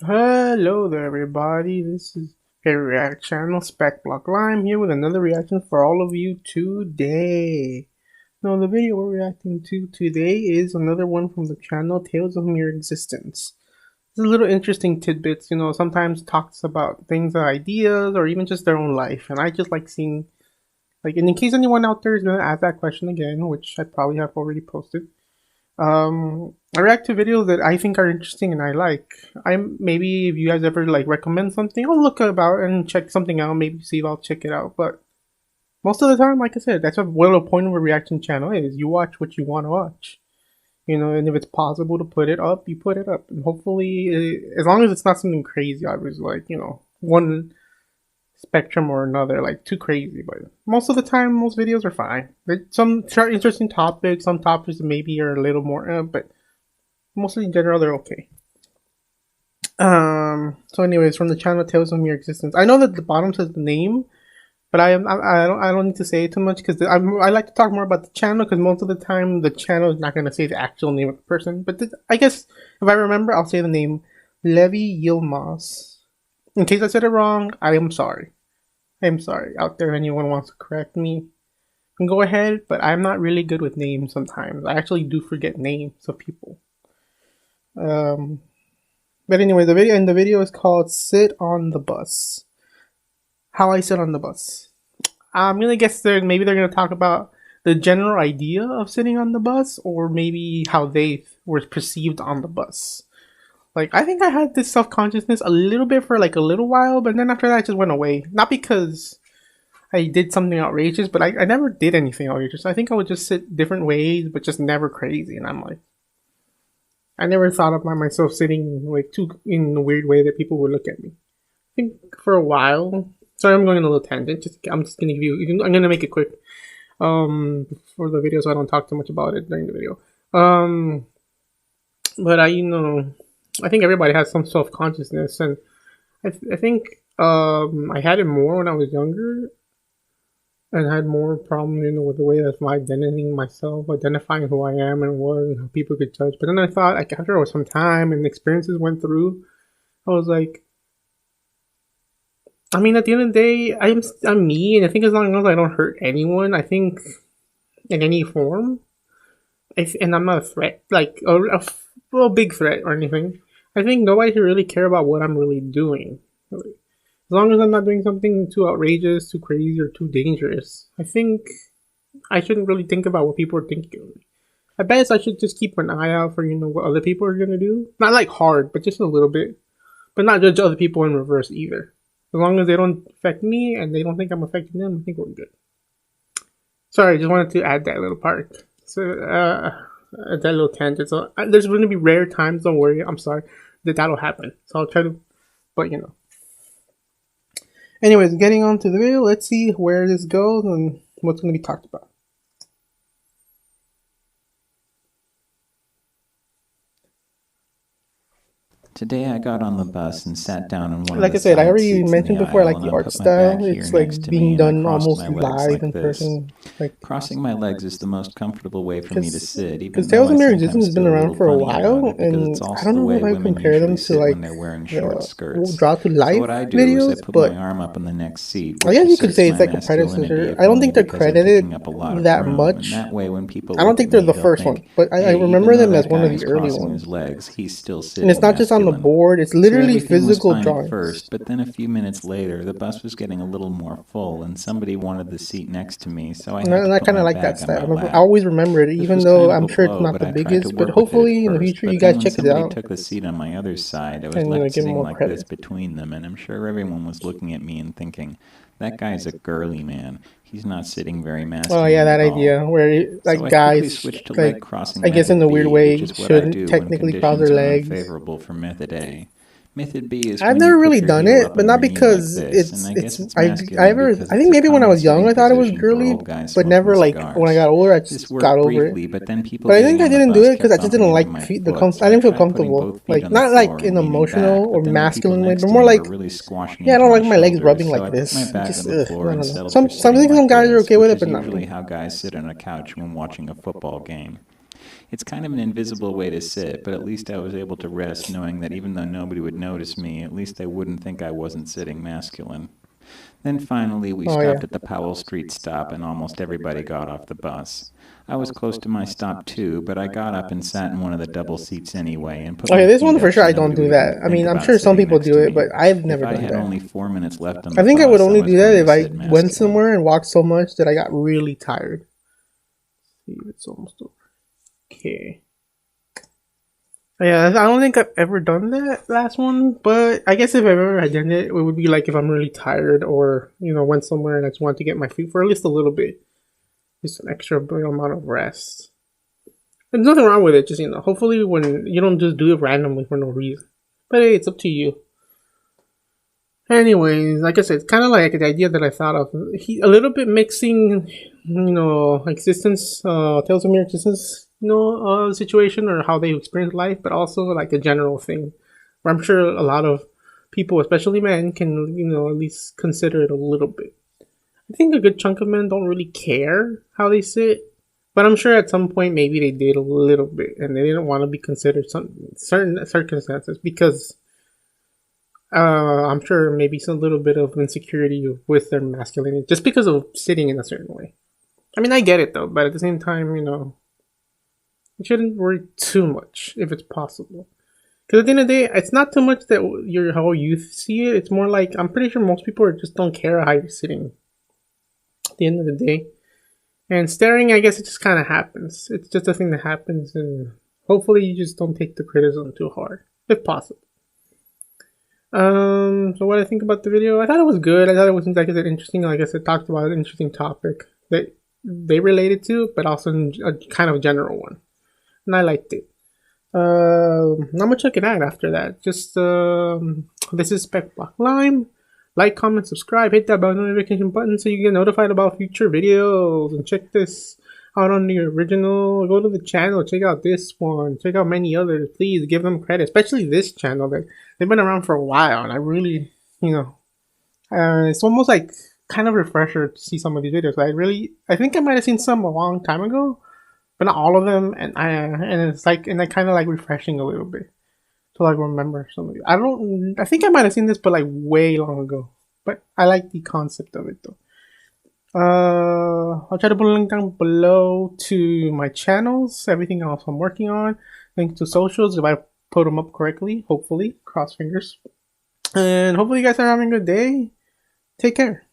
Hello there, everybody. This is a React channel, Speckblocklime, here with another reaction for all of you today. Now, the video we're reacting to today is another one from the channel, Tales of Mere Existence. It's a little interesting tidbits, sometimes talks about things, ideas, or even just their own life. And I just like seeing, and in case anyone out there is going to ask that question again, which I probably have already posted, I react to videos that I think are interesting and I like. Maybe if you guys ever recommend something, I'll look about and check something out. Maybe see if I'll check it out. But most of the time, like I said, that's what the point of a reaction channel is. You watch what you want to watch. And if it's possible to put it up, you put it up. And hopefully, as long as it's not something crazy, I was one spectrum or another, too crazy. But most of the time, most videos are fine. Some interesting topics, some topics maybe are a little more, but mostly in general, they're okay. So anyways, from the channel Tales of Mere Existence. I know that the bottom says the name, but I don't need to say it too much because I like to talk more about the channel because most of the time the channel is not going to say the actual name of the person. But I guess if I remember, I'll say the name Levi Yilmaz. In case I said it wrong, I am sorry. I am sorry out there. Anyone wants to correct me, can go ahead. But I'm not really good with names sometimes. I actually do forget names of people. But anyway, the video is called "Sit on the Bus." How I sit on the bus. I'm gonna guess maybe they're gonna talk about the general idea of sitting on the bus, or maybe how they were perceived on the bus. I think I had this self consciousness a little bit for a little while, but then after that, it just went away. Not because I did something outrageous, but I never did anything outrageous. I think I would just sit different ways, but just never crazy. And I'm like, I never thought about myself sitting too in a weird way that people would look at me. I think for a while. Sorry, I'm going on a little tangent. I'm just gonna give you. I'm gonna make it quick. For the video, so I don't talk too much about it during the video. But I think everybody has some self consciousness, and I think I had it more when I was younger, and had more problem, with the way of my identity myself, identifying who I am and what, and how people could judge. But then I thought, after some time and experiences went through, I was like, I mean, at the end of the day, I'm me, and I think as long as I don't hurt anyone, I think in any form, and I'm not a threat, a big threat or anything. I think nobody should really care about what I'm really doing. As long as I'm not doing something too outrageous, too crazy, or too dangerous, I think I shouldn't really think about what people are thinking of me. I bet I should just keep an eye out for, what other people are gonna do. Not hard, but just a little bit. But not judge other people in reverse either. As long as they don't affect me and they don't think I'm affecting them, I think we're good. Sorry, I just wanted to add that little part. So, that little tangent. So, there's going to be rare times, don't worry, I'm sorry, that'll happen. So I'll try to, but Anyways, getting on to the video, let's see where this goes and what's going to be talked about. Today I got on the bus and sat down in one Like of I the said, I side already seats mentioned in the before, I aisle, like and the I art put my style. back here It's next to being me, and I done crossed almost my legs live like in this. person. Crossing my legs is the most comfortable way for me to sit, even because though Tales I of Mere Existence sometimes has been feel a around little for a funny about while, it because and it's I also don't the know if way I women compare them usually to sit when they're wearing short skirts. Draw to So Life what I do is I videos, put but my arm up in the next seat, I which guess you could asserts say my it's like a masculinity, predecessor. if I don't only think they're because I'm taking credited up a lot of that room, and much. that way when people I don't look think at they're me, the they'll first one, think, but I hey, remember even though them as that one guy of the is early crossing his ones. legs, he's still And it's sitting not just on the masculine. board, it's So literally everything was physical fine at drawings. first, but then a few minutes later, the bus was getting a little more full, and somebody wanted the seat next to me, so I had to And I put kind my of like that bag on my style. I lap. always remember it, This even was though kind of I'm a sure it's blow, not but the I tried to biggest. But work with it at hopefully in the first. future you But then guys when check it somebody out took the seat on my other side, I was and left give them sitting more like this credit. between them, and I'm sure everyone was looking at me and thinking, that guy's a girly man. He's not sitting very Oh yeah, masculine that at all. idea where So I quickly guys switched to leg crossing I guess in method a weird B, which way is what I shouldn't do when technically cross their conditions are legs. unfavorable for method A. Method B is I've when you never put really your done heel it, up but on not your knee like because this, and I guess it's I masculine ever because I it's think a maybe when I common was young sitting I thought it was position for girly, old guys but smoking never when I cigars. got older I This just got worked over it. briefly, but then people But I getting think I on the didn't do bus it because kept I just bumping didn't into like my the foot, so I I didn't feel tried putting comfortable. both feet on the Not floor in and an leaning emotional back, or but then the people masculine way, next but to more me were like, really squashing yeah, I into don't my like my legs shoulders, rubbing so like I put my this. back Just on the floor I and don't know. settled for sitting Some like guys are this, okay with which it, is but not usually me. how guys sit on a couch when watching a football game. It's kind of an invisible way to sit, but at least I was able to rest knowing that even though nobody would notice me, at least they wouldn't think I wasn't sitting masculine. Then finally, we Oh yeah. stopped at the Powell Street stop, and almost everybody got off the bus. I was close to my stop too, but I got up and sat in one of the double seats anyway and put Okay, my this feet one for up sure so I don't nobody do would even that. I think mean, I'm about sure some sitting people next do to it, me. but I've If never I done had that. only 4 minutes left on I the think I would bus, I only was do that going to if I sit went masculine. somewhere and walked so much that I got really tired. See, it's almost over. Okay. Yeah, I don't think I've ever done that last one, but I guess if I've ever done it, it would be like if I'm really tired or, went somewhere and I just want to get my feet for at least a little bit. Just an extra big amount of rest. There's nothing wrong with it, just, hopefully when you don't just do it randomly for no reason. But hey, it's up to you. Anyways, like I said, it's kind of like the idea that I thought of. A little bit mixing, existence, tales of mere existence, situation or how they experience life, but also like a general thing. Where I'm sure a lot of people, especially men, can, at least consider it a little bit. I think a good chunk of men don't really care how they sit, but I'm sure at some point maybe they did a little bit and they didn't want to be considered some certain circumstances because I'm sure maybe some little bit of insecurity with their masculinity just because of sitting in a certain way. I mean, I get it though, but at the same time, you shouldn't worry too much if it's possible. Because at the end of the day, it's not too much that you're how you see it. It's more like I'm pretty sure most people just don't care how you're sitting. At the end of the day, and staring, I guess it just kind of happens. It's just a thing that happens, and hopefully you just don't take the criticism too hard, if possible. So what I think about the video, I thought it was good. I thought it was, like I said, interesting. Like I said, talked about an interesting topic that they related to, but also a kind of general one, and I liked it. Not much I can add after that. Just this is Speckblocklime. Like, comment, subscribe, hit that bell notification button so you get notified about future videos, and check this out on the original. Go to the channel, check out this one, check out many others. Please give them credit, especially this channel. That they've been around for a while, and I really, it's almost like kind of refresher to see some of these videos. I think I might have seen some a long time ago, but not all of them. And it's like, and I kind of like refreshing a little bit to like remember some of it. I think I might have seen this, but like way long ago. But I like the concept of it though. I'll try to put a link down below to my channels, everything else I'm working on, links to socials if I put them up correctly, hopefully, cross fingers. And hopefully you guys are having a good day. Take care.